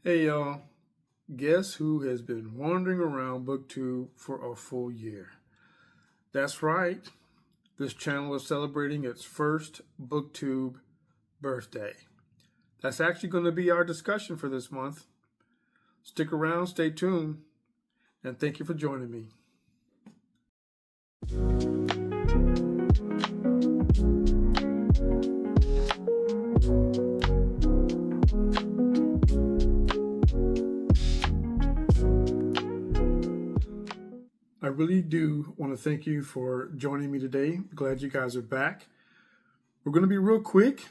Hey y'all, guess who has been wandering around Booktube for a full year? That's right, this channel is celebrating its first Booktube birthday. That's actually going to be our discussion for this month. Stick around, stay tuned, and thank you for joining me. I really do want to thank you for joining me today. Glad you guys are back. We're going to be real quick.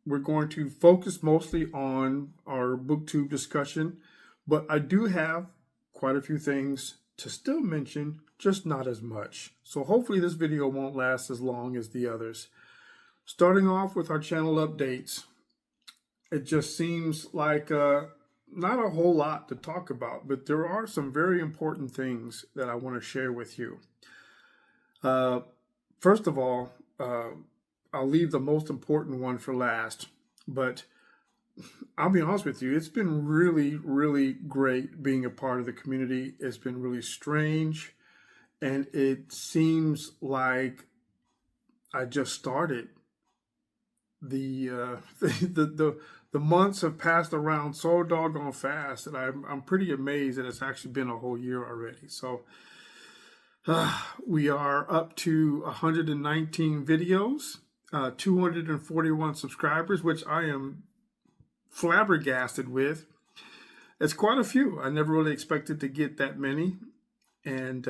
We're going to focus mostly on our Booktube discussion, but I do have quite a few things to still mention, just not as much. So hopefully this video won't last as long as the others. Starting off with our channel updates, it just seems like not a whole lot to talk about, but there are some very important things that I want to share with you. First of all, I'll leave the most important one for last, but I'll be honest with you, it's been really, really great being a part of the community. It's been really strange, and it seems like I just started. The months have passed around so doggone fast that I'm pretty amazed that it's actually been a whole year already. So we are up to 119 videos, 241 subscribers, which I am flabbergasted with. It's quite a few. I never really expected to get that many, and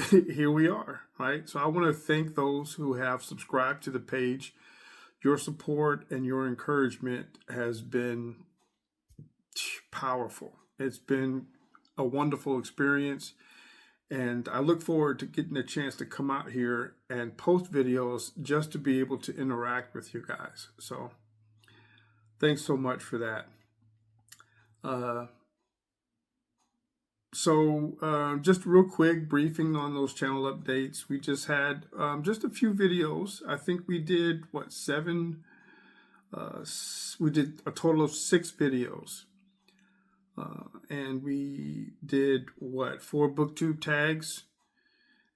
here we are, right? So I want to thank those who have subscribed to the page. Your support and your encouragement has been powerful. It's been a wonderful experience, and I look forward to getting a chance to come out here and post videos just to be able to interact with you guys. So thanks so much for that. Just real quick briefing on those channel updates. We just had just a few videos. I think we did seven? We did a total of 6 videos. And we did 4 Booktube tags.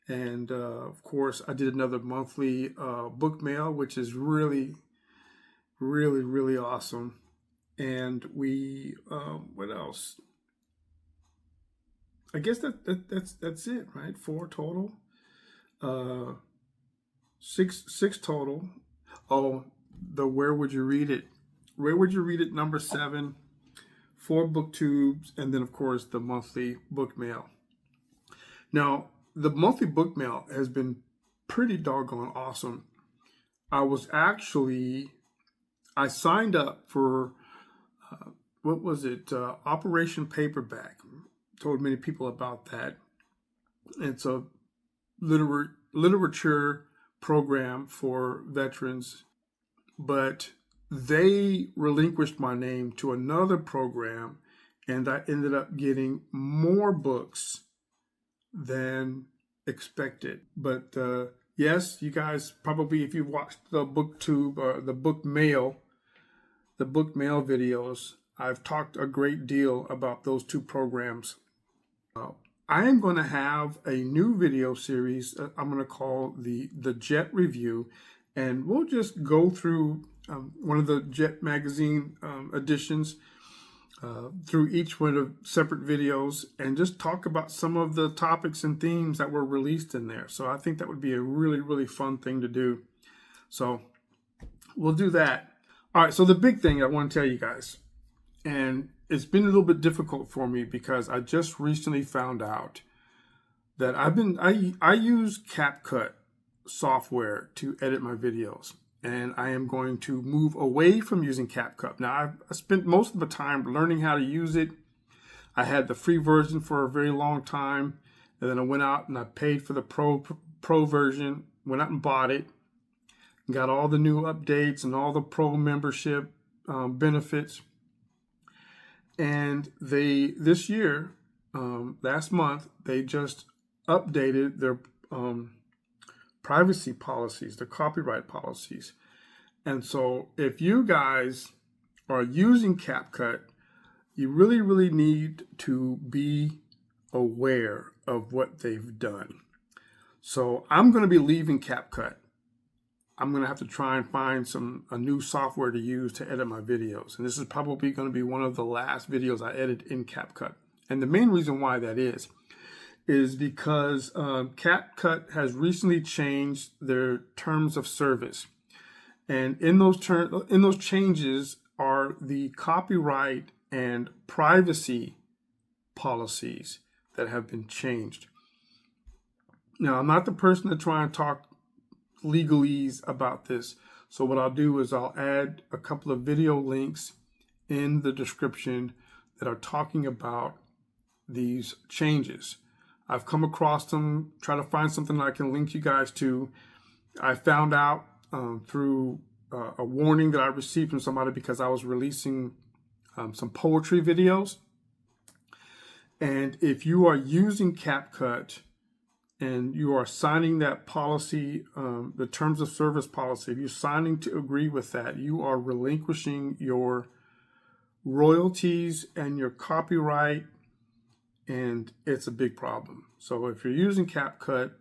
And of course, I did another monthly book mail, which is really, really, really awesome. And we, what else? I guess that's it, right? 4 total. 6 total. Oh, the Where Would You Read It? Where Would You Read It? Number 7. 4 Booktubes, and then of course the monthly book mail. Now, the monthly book mail has been pretty doggone awesome. I signed up for Operation Paperback. Told many people about that. It's a literature program for veterans, but they relinquished my name to another program, and I ended up getting more books than expected. But yes, you guys probably, if you've watched the Booktube or the book mail videos, I've talked a great deal about those 2 programs. I am going to have a new video series I'm going to call the Jet Review, and we'll just go through one of the Jet magazine editions through each one of separate videos and just talk about some of the topics and themes that were released in there. So I think that would be a really, really fun thing to do. So we'll do that. All right, so the big thing I want to tell you guys, and it's been a little bit difficult for me because I just recently found out that I use CapCut software to edit my videos, and I am going to move away from using CapCut. Now, I spent most of the time learning how to use it. I had the free version for a very long time, and then I went out and I paid for the pro version, went out and bought it, got all the new updates and all the pro membership benefits. And this year, last month, they just updated their privacy policies, the copyright policies. And so if you guys are using CapCut, you really, really need to be aware of what they've done. So I'm going to be leaving CapCut. I'm going to have to try and find a new software to use to edit my videos. And this is probably going to be one of the last videos I edit in CapCut. And the main reason why that is because CapCut has recently changed their terms of service. And in those changes are the copyright and privacy policies that have been changed. Now, I'm not the person to try and talk legalese about this. So what I'll do is I'll add a couple of video links in the description that are talking about these changes. I've come across them, try to find something that I can link you guys to. I found out through a warning that I received from somebody because I was releasing some poetry videos. And if you are using CapCut and you are signing that policy, the terms of service policy, if you're signing to agree with that, you are relinquishing your royalties and your copyright, and it's a big problem. So if you're using CapCut,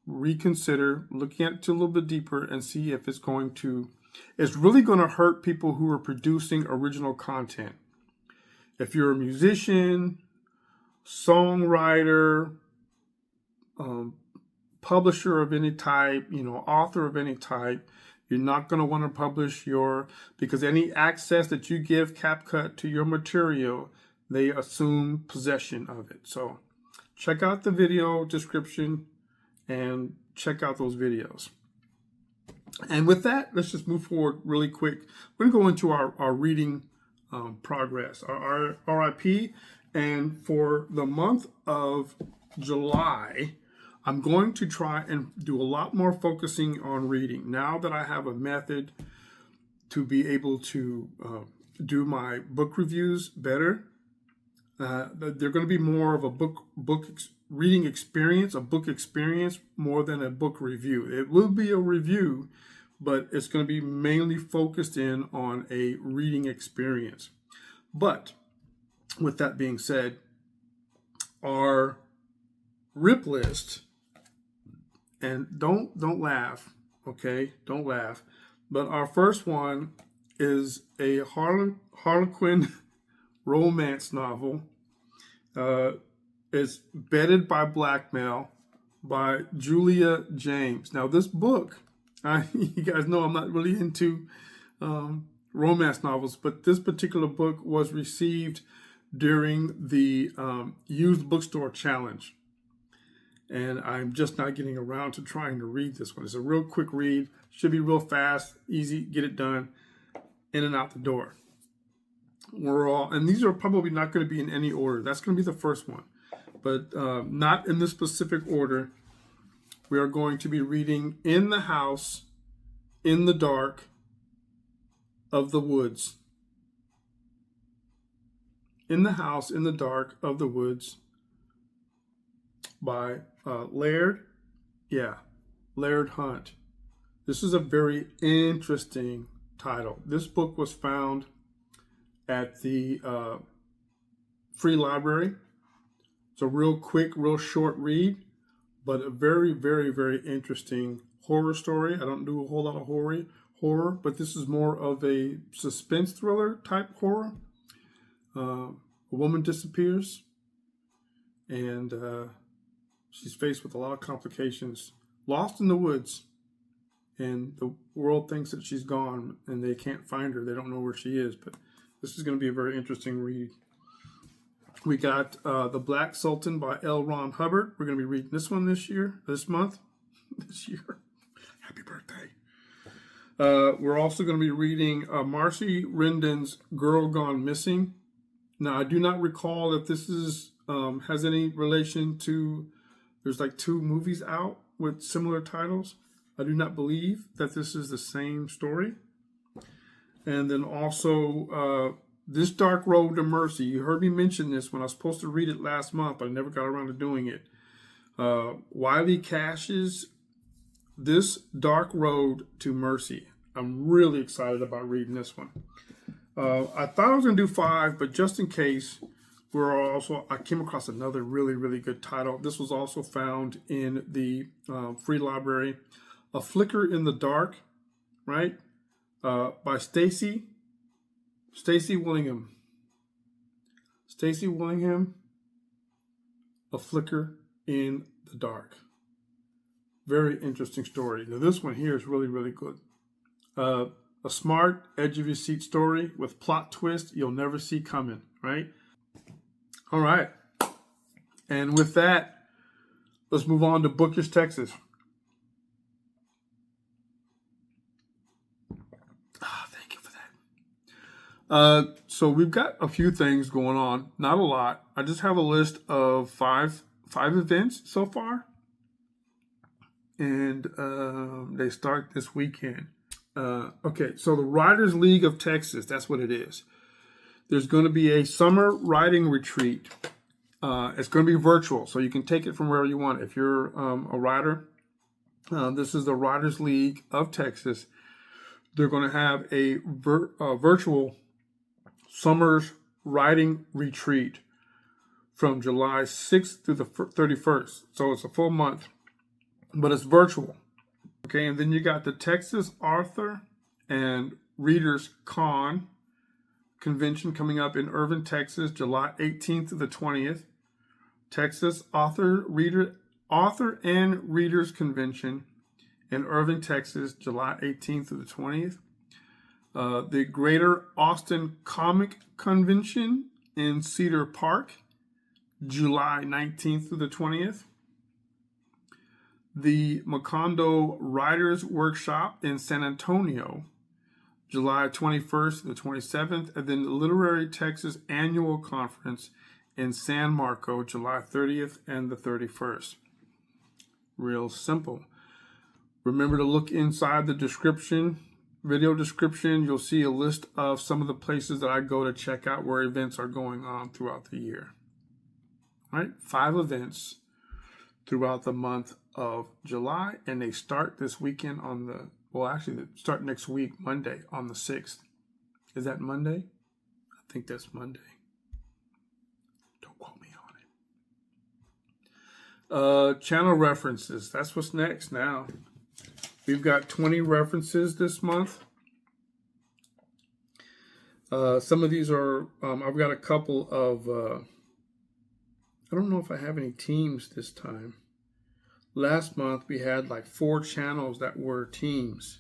reconsider, look at it a little bit deeper and see if it's really going to hurt people who are producing original content. If you're a musician, songwriter, publisher of any type, author of any type, you're not going to want to publish because any access that you give CapCut to your material, they assume possession of it. So check out the video description and check out those videos. And with that, let's just move forward really quick. We're going to go into our reading progress, our RIP. And for the month of July, I'm going to try and do a lot more focusing on reading. Now that I have a method to be able to do my book reviews better, they're going to be more of a reading experience, a book experience more than a book review. It will be a review, but it's going to be mainly focused in on a reading experience. But with that being said, our rip list, and don't laugh, okay? Don't laugh. But our first one is a Harlequin romance novel. It's Bedded by Blackmail by Julia James. Now this book, you guys know I'm not really into romance novels, but this particular book was received during the used bookstore challenge. And I'm just not getting around to trying to read this one. It's a real quick read, should be real fast, easy, get it done, in and out the door. And these are probably not going to be in any order. That's going to be the first one, but not in this specific order. We are going to be reading In the House, in the Dark of the Woods. In the House, in the Dark of the Woods by Laird. Yeah, Laird Hunt. This is a very interesting title. This book was found at the free library. It's a real quick, real short read, but a very, very, very interesting horror story. I don't do a whole lot of horror, but this is more of a suspense thriller type horror. A woman disappears, and she's faced with a lot of complications, lost in the woods, and the world thinks that she's gone, and they can't find her. They don't know where she is, but this is going to be a very interesting read. We got The Black Sultan by L. Ron Hubbard. We're going to be reading this one this month. Happy birthday. We're also going to be reading Marcie Rendon's Girl Gone Missing. Now, I do not recall if this has any relation to, there's like 2 movies out with similar titles. I do not believe that this is the same story. And then also This Dark Road to Mercy. You heard me mention this when I was supposed to read it last month, but I never got around to doing it. Wiley Cash's This Dark Road to Mercy. I'm really excited about reading this one. I thought I was going to do 5, but just in case, I came across another really, really good title. This was also found in the free library, A Flicker in the Dark, right? By Stacy Willingham. Stacy Willingham, A Flicker in the Dark. Very interesting story. Now this one here is really, really good. A smart, edge-of-your-seat story with plot twist you'll never see coming, right? All right. And with that, let's move on to Bookish Texas. Thank you for that. So we've got a few things going on. Not a lot. I just have a list of five events so far. And they start this weekend. Okay, so the Writers League of Texas, that's what it is. There's going to be a summer writing retreat. It's going to be virtual, so you can take it from wherever you want. If you're a writer, this is the Writers League of Texas. They're going to have a virtual summer's writing retreat from July 6th through the 31st. So it's a full month, but it's virtual. Okay, and then you got the Texas Author and Readers Con convention coming up in Irving, Texas, July 18th to the 20th. Texas Author and Readers Convention in Irving, Texas, July 18th to the 20th. The Greater Austin Comic Convention in Cedar Park, July 19th through the 20th. The Macondo Writers Workshop in San Antonio, July 21st to the 27th, and then the Literary Texas Annual Conference in San Marco, July 30th and the 31st. Real simple. Remember to look inside the description, video description. You'll see a list of some of the places that I go to check out where events are going on throughout the year. All right, 5 events throughout the month of July, and they start this weekend they start next week, Monday, on the 6th. Is that Monday? I think that's Monday. Don't quote me on it. Channel references. That's what's next now. We've got 20 references this month. Some of these are, I've got a couple of, I don't know if I have any teams this time. Last month we had like 4 channels that were teams,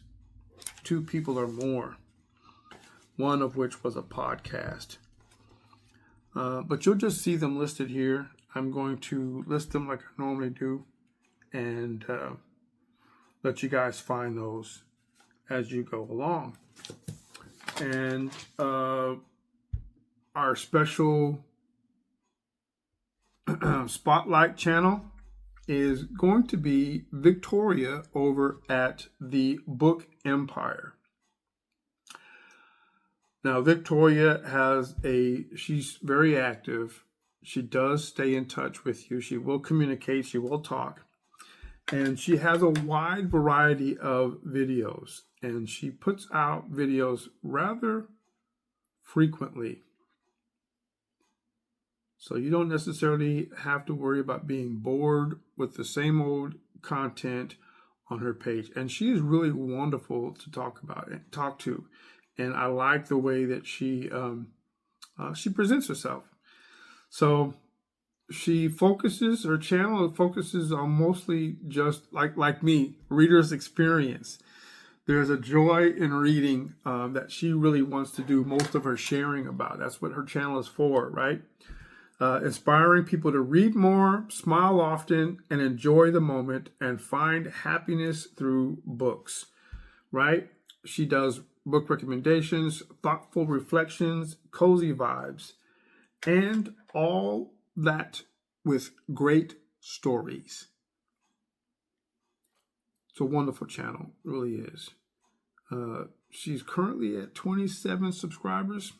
2 people or more, one of which was a podcast. But you'll just see them listed here. I'm going to list them like I normally do and let you guys find those as you go along. And our special spotlight channel is going to be Victoria over at the Book Empire. Now, Victoria she's very active. She does stay in touch with you. She will communicate. She will talk. And she has a wide variety of videos. And she puts out videos rather frequently. So you don't necessarily have to worry about being bored with the same old content on her page. And she is really wonderful to talk to. And I like the way that she presents herself. So her channel focuses on mostly just like me, reader's experience. There's a joy in reading that she really wants to do most of her sharing about. That's what her channel is for, right? Inspiring people to read more, smile often, and enjoy the moment, and find happiness through books, right? She does book recommendations, thoughtful reflections, cozy vibes, and all that with great stories. It's a wonderful channel, it really is. She's currently at 27 subscribers.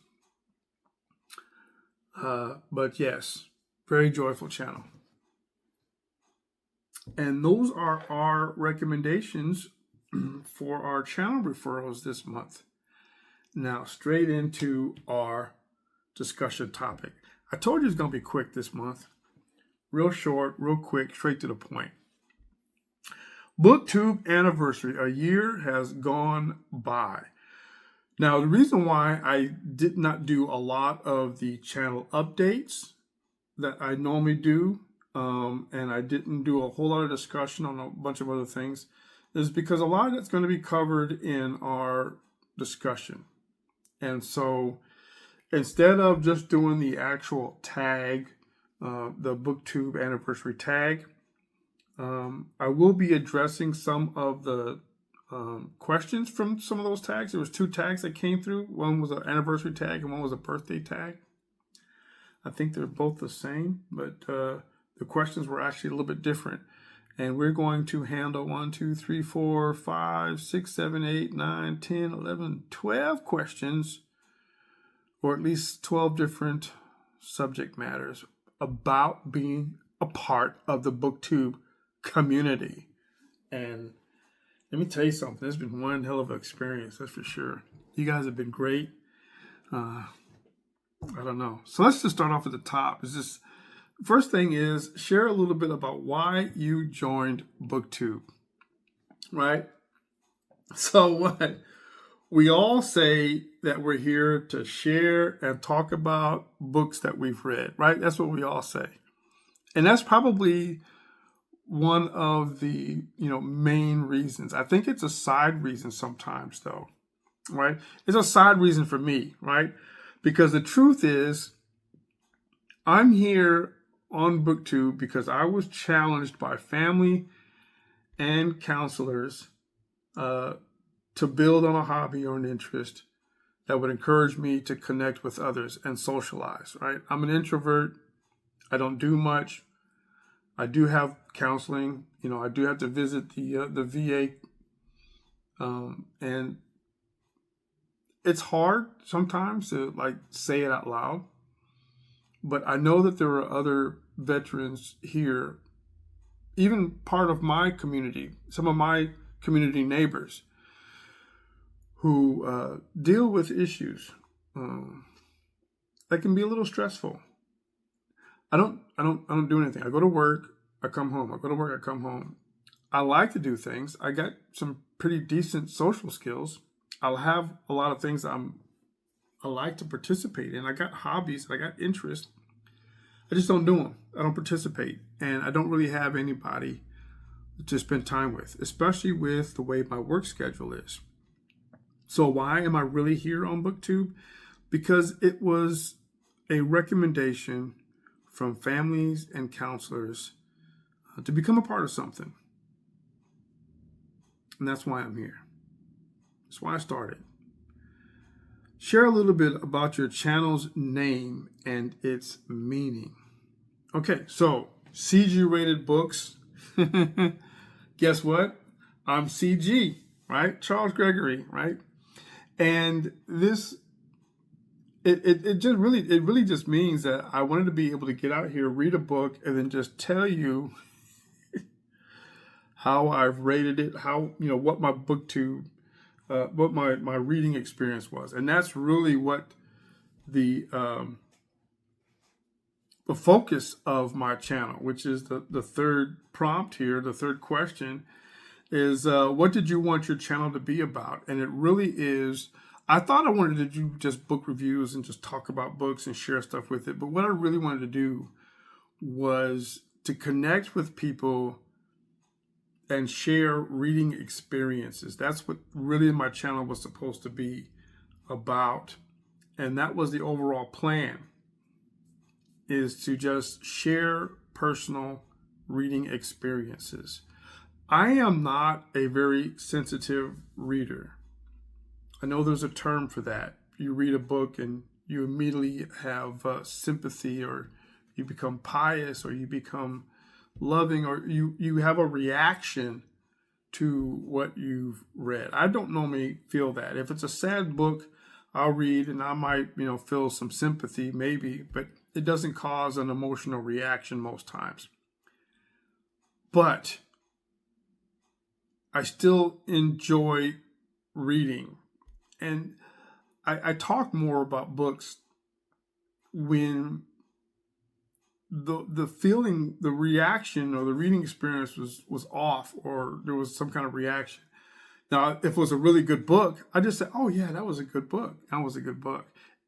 But yes, very joyful channel. And those are our recommendations for our channel referrals this month. now straight into our discussion topic. I told you it's going to be quick this month. Real short, real quick, straight to the point. Booktube Anniversary. A year has gone by. Now, the reason why I did not do a lot of the channel updates that I normally do, and I didn't do a whole lot of discussion on a bunch of other things, is because a lot of it's going to be covered in our discussion. And so instead of just doing the actual tag, the Booktube Anniversary tag, I will be addressing some of the questions from some of those tags. There was 2 tags that came through. One was an anniversary tag and one was a birthday tag. I think they're both the same, but the questions were actually a little bit different. And we're going to handle 1, 2, 3, 4, 5, 6, 7, 8, 9, 10, 11, 12 questions, or at least 12 different subject matters about being a part of the Booktube community. And let me tell you something, it's been one hell of an experience, that's for sure. You guys have been great. I don't know. So let's just start off at the top. First thing is share a little bit about why you joined Booktube, right? So what? We all say that we're here to share and talk about books that we've read, right? That's what we all say. And that's probably one of the, main reasons. I think it's a side reason sometimes though, right? It's a side reason for me, right? Because the truth is I'm here on Booktube because I was challenged by family and counselors to build on a hobby or an interest that would encourage me to connect with others and socialize, right? I'm an introvert. I don't do much. I do have counseling. I do have to visit the VA. And it's hard sometimes to say it out loud. But I know that there are other veterans here, even part of my community, some of my community neighbors who deal with issues that can be a little stressful. I don't do anything. I go to work, I come home. I go to work, I come home. I like to do things. I got some pretty decent social skills. I'll have a lot of things I like to participate in. I got hobbies, I got interests. I just don't do them. I don't participate. And I don't really have anybody to spend time with, especially with the way my work schedule is. So why am I really here on Booktube? Because it was a recommendation from families and counselors to become a part of something. And that's why I'm here. That's why I started. Share a little bit about your channel's name and its meaning. Okay, so CG rated books. Guess what? I'm CG, right? Charles Gregory, right? And this, it really just means that I wanted to be able to get out here, read a book, and then just tell you how I've rated it, how, what my Booktube, what my reading experience was. And that's really what the focus of my channel, which is the third prompt here, the third question, is what did you want your channel to be about? And it really is, I thought I wanted to do just book reviews and just talk about books and share stuff with it. But what I really wanted to do was to connect with people and share reading experiences. That's what really my channel was supposed to be about. And that was the overall plan, is to just share personal reading experiences. I am not a very sensitive reader. I know there's a term for that. You read a book and you immediately have sympathy, or you become pious, or you become loving, or you have a reaction to what you've read. I don't normally feel that. If it's a sad book, I'll read and I might, feel some sympathy maybe, but it doesn't cause an emotional reaction most times. But I still enjoy reading. And I talk more about books when the feeling, the reaction, or the reading experience was off, or there was some kind of reaction. Now, if it was a really good book, I just say, "Oh yeah, that was a good book. That was a good book."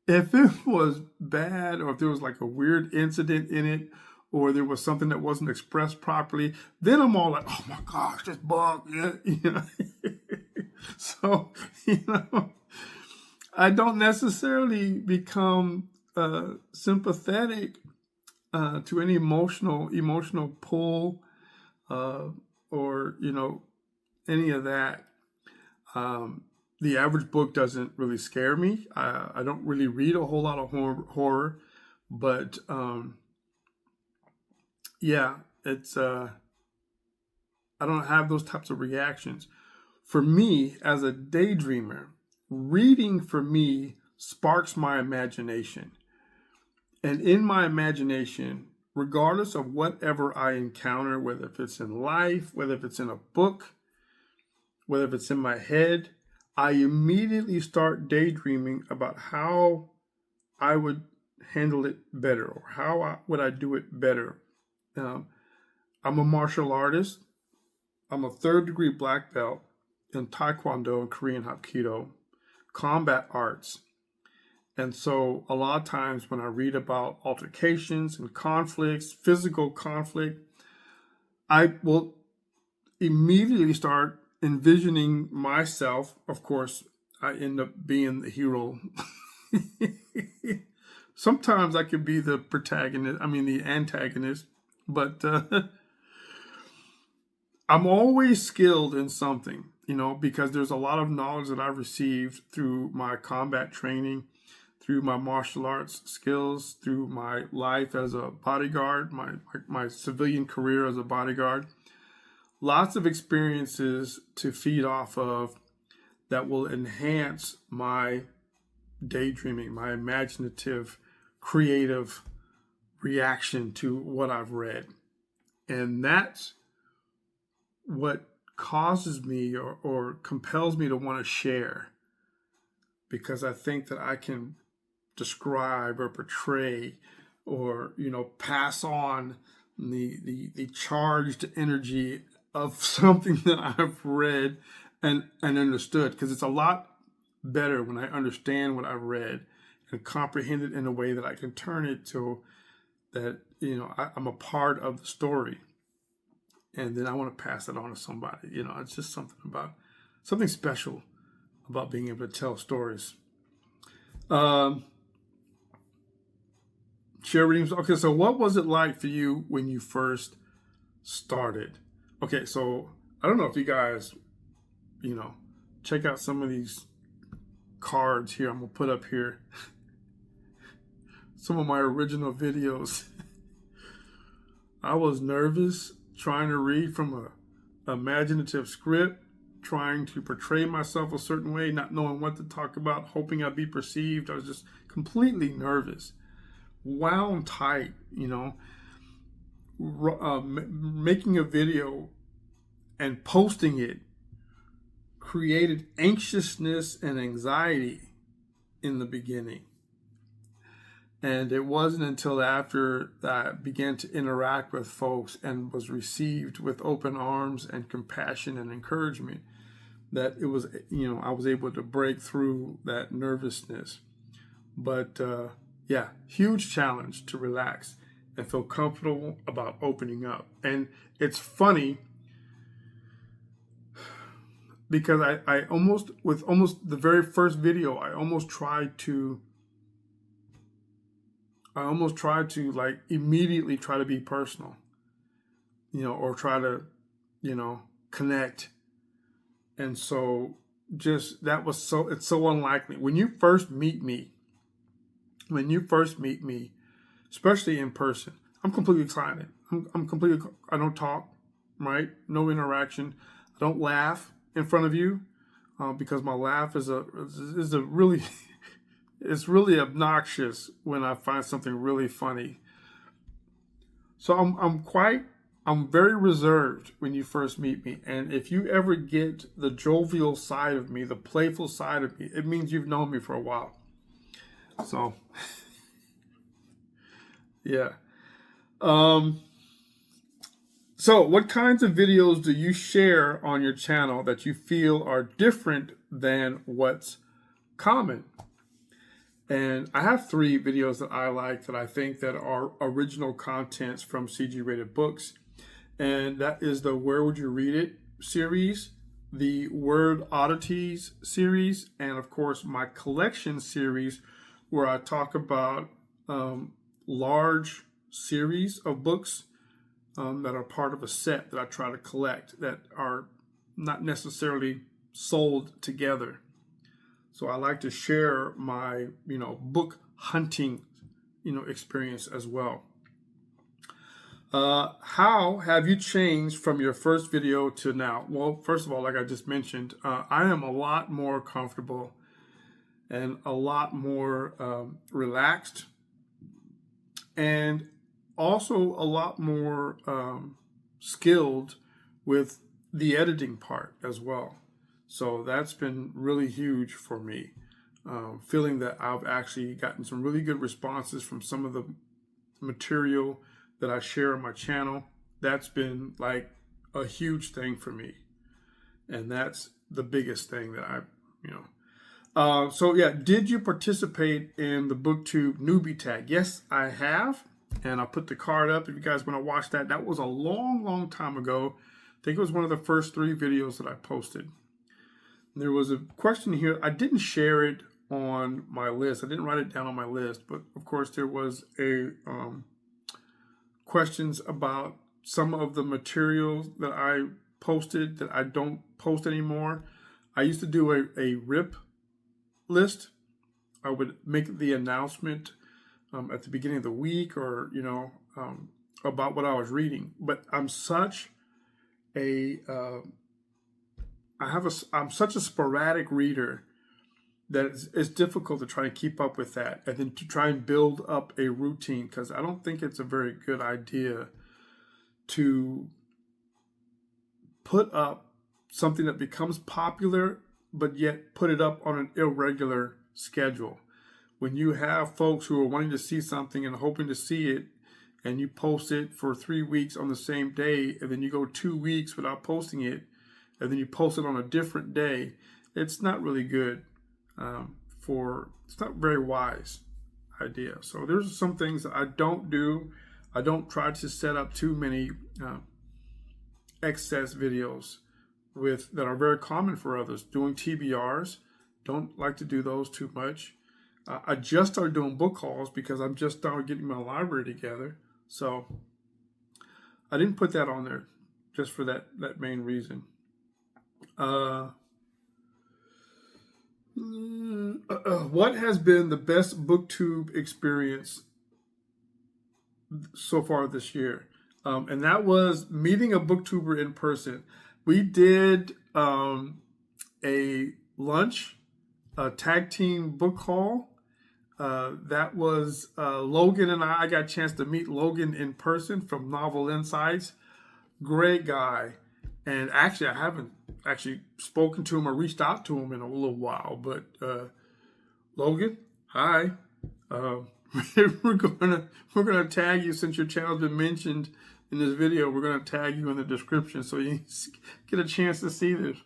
If it was bad, or if there was like a weird incident in it, or there was something that wasn't expressed properly, then I'm all like, "Oh my gosh, this book!" Yeah, you know. So, you know, I don't necessarily become sympathetic to any emotional pull, or any of that. The average book doesn't really scare me. I don't really read a whole lot of horror, but yeah, it's I don't have those types of reactions. For me, as a daydreamer, reading for me sparks my imagination. And in my imagination, regardless of whatever I encounter, whether if it's in life, whether if it's in a book, whether if it's in my head, I immediately start daydreaming about how I would handle it better, or would I do it better. I'm a martial artist. I'm a 3rd-degree black belt in Taekwondo and Korean Hapkido, combat arts. And so a lot of times when I read about altercations and conflicts, physical conflict, I will immediately start envisioning myself. Of course, I end up being the hero. Sometimes I could be the the antagonist, but I'm always skilled in something, because there's a lot of knowledge that I've received through my combat training, through my martial arts skills, through my life as a bodyguard, my civilian career as a bodyguard. Lots of experiences to feed off of that will enhance my daydreaming, my imaginative, creative reaction to what I've read. And that's what causes me or compels me to want to share, because I think that I can describe or portray or pass on the charged energy of something that I've read and understood, because it's a lot better when I understand what I've read and comprehend it in a way that I can turn it to that I'm a part of the story, and then I want to pass it on to somebody. It's just something special about being able to tell stories. Share readings. Okay, so what was it like for you when you first started? Okay, so I don't know if you guys, check out some of these cards here. I'm going to put up here some of my original videos. I was nervous trying to read from a imaginative script, trying to portray myself a certain way, not knowing what to talk about, hoping I'd be perceived. I was just completely nervous, wound tight, making a video and posting it created anxiousness and anxiety in the beginning. And it wasn't until after that I began to interact with folks and was received with open arms and compassion and encouragement that it was, I was able to break through that nervousness. But yeah, huge challenge to relax and feel comfortable about opening up. And it's funny because I almost the very first video, I almost tried to like immediately try to be personal, or try to, connect. And so just it's so unlikely. When you first meet me, especially in person, I'm completely silent. I don't talk, right? No interaction. I don't laugh in front of you because my laugh is a really, it's really obnoxious when I find something really funny. So I'm quite I'm very reserved when you first meet me. And if you ever get the jovial side of me, the playful side of me, it means you've known me for a while. So, yeah. So what kinds of videos do you share on your channel that you feel are different than what's common? And I have 3 videos that I like that I think that are original contents from CG Rated Books. And that is the Where Would You Read It series, the Word Oddities series, and of course my collection series where I talk about large series of books that are part of a set that I try to collect that are not necessarily sold together. So I like to share my, book hunting, experience as well. How have you changed from your first video to now? Well, first of all, like I just mentioned, I am a lot more comfortable and a lot more relaxed, and also a lot more skilled with the editing part as well. So that's been really huge for me. Feeling that I've actually gotten some really good responses from some of the material that I share on my channel. That's been like a huge thing for me. And that's the biggest thing that so yeah, did you participate in the Booktube newbie tag? Yes, I have. And I'll put the card up if you guys want to watch that. That was a long, long time ago. I think it was one of the first 3 videos that I posted. There was a question here. I didn't share it on my list. I didn't write it down on my list, but of course there was a questions about some of the materials that I posted that I don't post anymore. I used to do a rip list. I would make the announcement at the beginning of the week, or about what I was reading. But I'm such a I'm such a sporadic reader that it's difficult to try to keep up with that, and then to try and build up a routine, because I don't think it's a very good idea to put up something that becomes popular, but yet put it up on an irregular schedule. When you have folks who are wanting to see something and hoping to see it, and you post it for 3 weeks on the same day, and then you go 2 weeks without posting it, and then you post it on a different day, it's not really good. It's not very wise idea. So there's some things that I don't do. I don't try to set up too many excess videos that are very common for others. Doing TBRs, don't like to do those too much. I just started doing book hauls because I'm just started getting my library together. So I didn't put that on there just for that main reason. What has been the best Booktube experience so far this year? And that was meeting a booktuber in person. We did a lunch, a tag team book haul. That was Logan and I got a chance to meet Logan in person from Novel Insights. Great guy. And actually, I haven't actually spoken to him or reached out to him in a little while. But Logan, hi. We're gonna tag you, since your channel's been mentioned in this video. We're gonna tag you in the description so you get a chance to see this.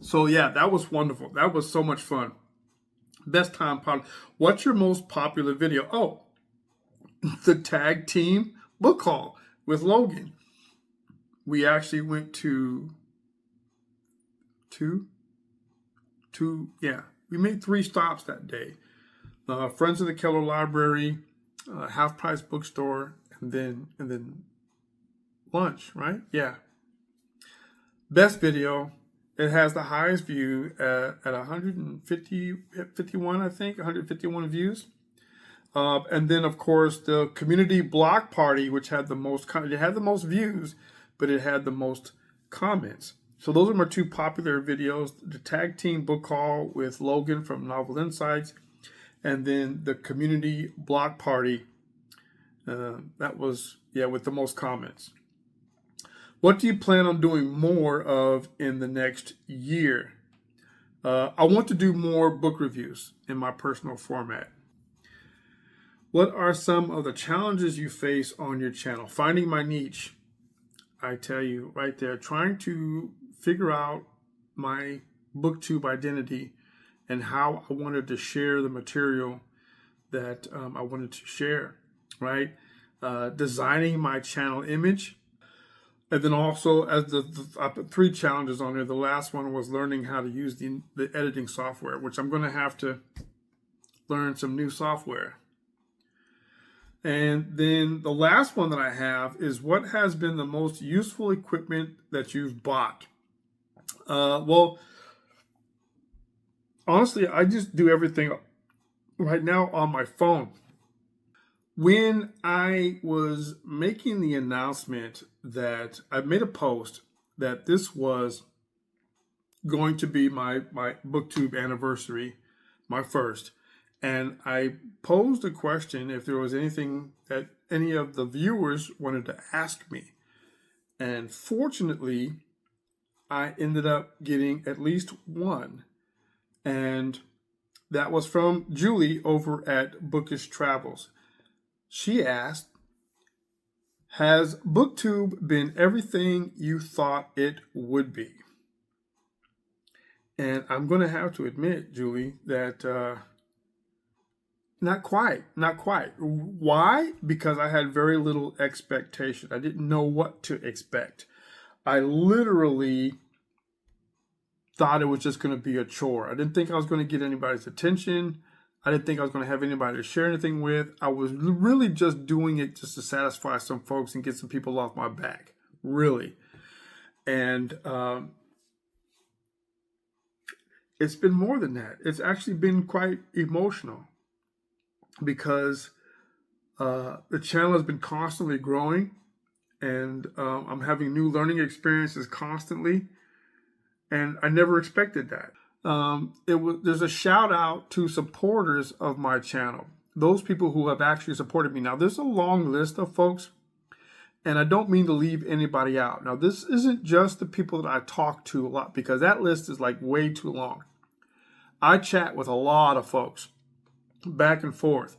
So yeah, that was wonderful. That was so much fun. Best time part. What's your most popular video? Oh, the tag team book haul with Logan. We actually went to we made 3 stops that day. Friends of the Keller Library, Half Price Bookstore, and then lunch, right? Yeah. Best video. It has the highest view at 151, I think, 151 views. And then, of course, the community block party, which had the most, it had the most views, but it had the most comments. So those are my 2 popular videos: the tag team book haul with Logan from Novel Insights, and then the community block party That was, yeah, with the most comments. What do you plan on doing more of in the next year? I want to do more book reviews in my personal format. What are some of the challenges you face on your channel? Finding my niche. I tell you right there, trying to figure out my Booktube identity and how I wanted to share the material that I wanted to share, right? Designing my channel image. And then also, as I put 3 challenges on there. The last one was learning how to use the editing software, which I'm going to have to learn some new software. And then the last one that I have is, what has been the most useful equipment that you've bought? Well, honestly, I just do everything right now on my phone. When I was making the announcement that I made a post that this was going to be my Booktube anniversary, my first, and I posed a question if there was anything that any of the viewers wanted to ask me. And fortunately, I ended up getting at least one. And that was from Julie over at Bookish Travels. She asked, has Booktube been everything you thought it would be? And I'm going to have to admit, Julie, that not quite. Why? Because I had very little expectation. I didn't know what to expect. I literally thought it was just going to be a chore. I didn't think I was going to get anybody's attention. I didn't think I was going to have anybody to share anything with. I was really just doing it just to satisfy some folks and get some people off my back, really. And it's been more than that. It's actually been quite emotional because the channel has been constantly growing, and I'm having new learning experiences constantly, and I never expected that. There's a shout out to supporters of my channel, those people who have actually supported me. Now, there's a long list of folks, and I don't mean to leave anybody out. Now, this isn't just the people that I talk to a lot, because that list is like way too long. I chat with a lot of folks back and forth.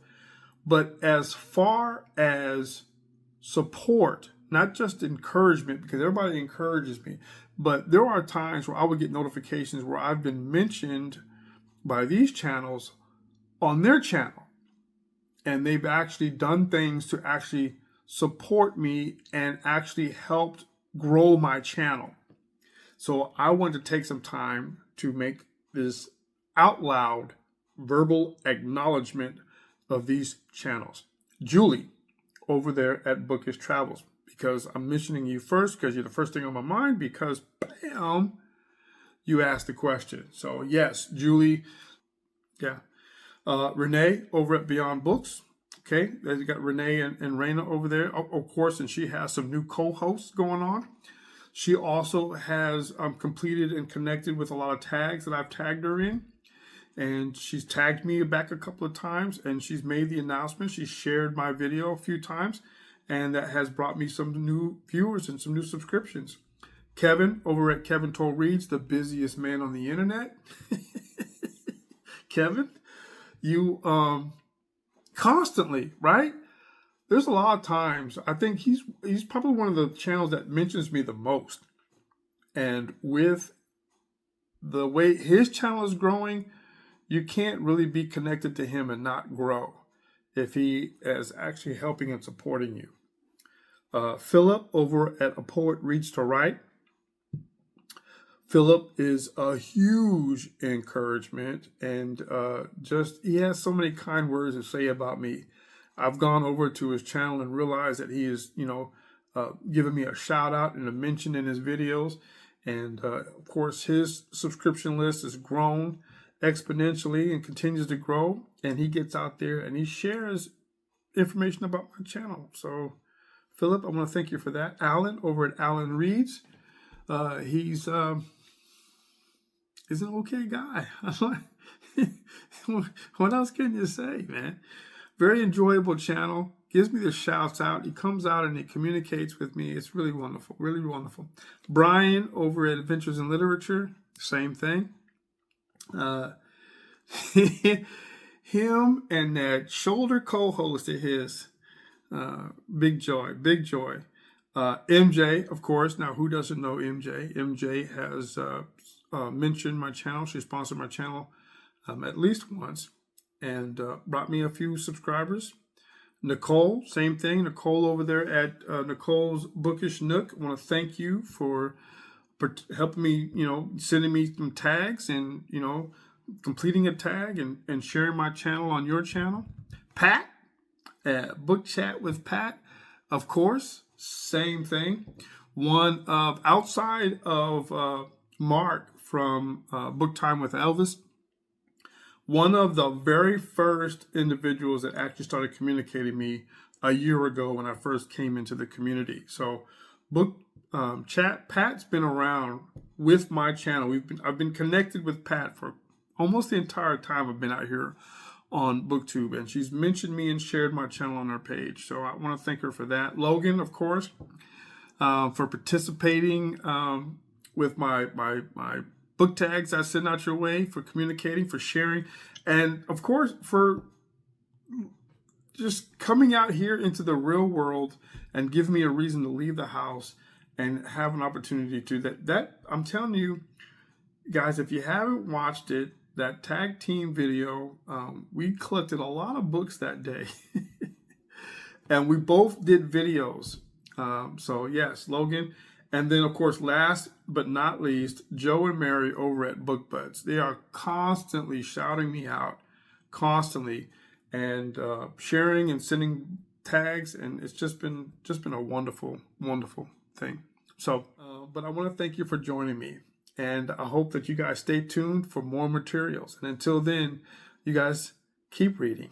But as far as support, not just encouragement, because everybody encourages me, but there are times where I would get notifications where I've been mentioned by these channels on their channel, and they've actually done things to actually support me and actually helped grow my channel. So I want to take some time to make this out loud verbal acknowledgement of these channels. Julie over there at Bookish Travels, because I'm mentioning you first because you're the first thing on my mind, because bam, you asked the question. So yes, Julie, yeah. Renee over at Beyond Books. Okay, you got Renee and Raina over there, of course, and she has some new co-hosts going on. She also has completed and connected with a lot of tags that I've tagged her in. And she's tagged me back a couple of times, and she's made the announcement. She shared my video a few times, and that has brought me some new viewers and some new subscriptions. Kevin over at Kevin Toll Reads, the busiest man on the internet. Kevin, you constantly, right? There's a lot of times, I think he's probably one of the channels that mentions me the most. And with the way his channel is growing, you can't really be connected to him and not grow if he is actually helping and supporting you. Philip over at A Poet Reads to Write. Philip is a huge encouragement, and he has so many kind words to say about me. I've gone over to his channel and realized that he is, giving me a shout out and a mention in his videos. And of course, his subscription list has grown exponentially and continues to grow, and he gets out there and he shares information about my channel. So Philip, I want to thank you for that. Alan over at Alan Reads, he's an okay guy. What else can you say, man? Very enjoyable channel. gives me the shouts out. He comes out and he communicates with me. It's really wonderful, really wonderful. Brian over at Adventures in Literature, same thing. Him and that shoulder co-host of his, big joy, big joy. MJ, of course. Now, who doesn't know MJ? MJ has mentioned my channel. She sponsored my channel at least once and brought me a few subscribers. Nicole, same thing. Nicole over there at Nicole's Bookish Nook. I want to thank you for helping me, sending me some tags and, completing a tag and sharing my channel on your channel. Pat, Book Chat with Pat, of course, same thing. One of, outside of Mark from Book Time with Elvis, one of the very first individuals that actually started communicating me a year ago when I first came into the community. So Book Chat, Pat's been around with my channel. I've been connected with Pat for almost the entire time I've been out here on Booktube, and she's mentioned me and shared my channel on her page. So I want to thank her for that. Logan, of course, for participating with my book tags I send out your way, for communicating, for sharing, and of course for just coming out here into the real world and give me a reason to leave the house and have an opportunity to that I'm telling you guys, if you haven't watched it, that tag team video, we collected a lot of books that day and we both did videos. So yes, Logan. And then, of course, last but not least, Joe and Mary over at Book Buds. They are constantly shouting me out, constantly, and sharing and sending tags, and it's just been a wonderful, wonderful thing. So, but I want to thank you for joining me, and I hope that you guys stay tuned for more materials. And until then, you guys keep reading.